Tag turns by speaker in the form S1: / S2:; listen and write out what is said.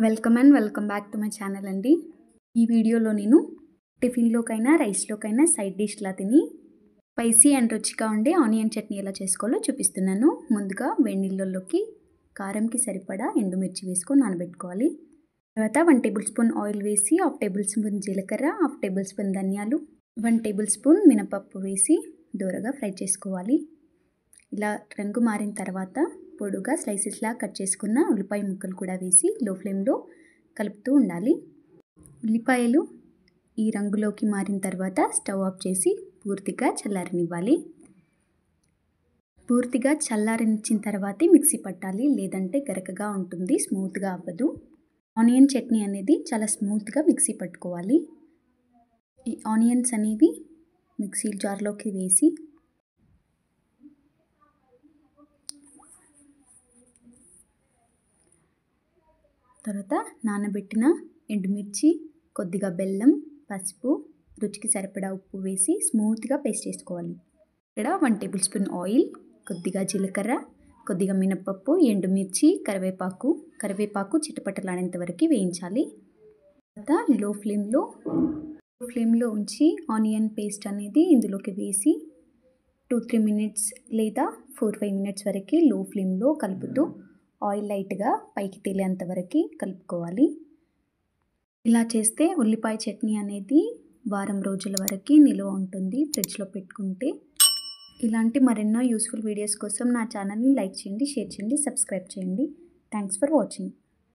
S1: Welcome back to my channel అండి. ఈ వీడియోలో నేను టిఫిన్లోకైనా రైస్లోకైనా సైడ్ డిష్లా తిని స్పైసీ అండ్ రుచిగా ఉండే ఆనియన్ చట్నీ ఎలా చేసుకోవాలో చూపిస్తున్నాను. ముందుగా వేడి నీళ్ళలోకి కారంకి సరిపడా ఎండుమిర్చి వేసుకొని నానబెట్టుకోవాలి. తర్వాత 1 టేబుల్ స్పూన్ ఆయిల్ వేసి 1/2 టేబుల్ స్పూన్ జీలకర్ర, 1/2 టేబుల్ స్పూన్ ధనియాలు, 1 టేబుల్ స్పూన్ మినపప్పు వేసి దూరగా ఫ్రై చేసుకోవాలి. ఇలా రంగు మారిన తర్వాత పొడుగా స్లైసెస్లా కట్ చేసుకున్న ఉల్లిపాయ ముక్కలు కూడా వేసి లో ఫ్లేమ్లో కలుపుతూ ఉండాలి. ఉల్లిపాయలు ఈ రంగులోకి మారిన తర్వాత స్టవ్ ఆఫ్ చేసి పూర్తిగా చల్లారనివ్వాలి. పూర్తిగా చల్లారనిచ్చిన తర్వాతే మిక్సీ పట్టాలి, లేదంటే గరకగా ఉంటుంది, స్మూత్గా అవ్వదు. ఆనియన్ చట్నీ అనేది చాలా స్మూత్గా మిక్సీ పట్టుకోవాలి. ఈ ఆనియన్స్ అనేవి మిక్సీ జార్లోకి వేసి తర్వాత నానబెట్టిన ఎండుమిర్చి, కొద్దిగా బెల్లం, పసుపు, రుచికి సరిపడా ఉప్పు వేసి స్మూత్గా పేస్ట్ చేసుకోవాలి. ఇక్కడ 1 టేబుల్ స్పూన్ ఆయిల్, కొద్దిగా జీలకర్ర, కొద్దిగా మినపప్పు, ఎండుమిర్చి, కరివేపాకు చిటపటలాడేంత వరకు వేయించాలి. తర్వాత లో ఫ్లేమ్లో ఉంచి ఆనియన్ పేస్ట్ అనేది ఇందులోకి వేసి 2-3 మినిట్స్ లేదా 4-5 మినిట్స్ వరకు లో ఫ్లేమ్లో కలుపుతూ ఆయిల్ లైట్గా పైకి తేలేంత వరకు కలుపుకోవాలి. ఇలా చేస్తే ఉల్లిపాయ చట్నీ అనేది వారం రోజుల వరకు నిల్వ ఉంటుంది ఫ్రిడ్జ్లో పెట్టుకుంటే. ఇలాంటి మరెన్నో యూస్ఫుల్ వీడియోస్ కోసం నా ఛానల్ని లైక్ చేయండి, షేర్ చేయండి, సబ్స్క్రైబ్ చేయండి. Thanks for watching.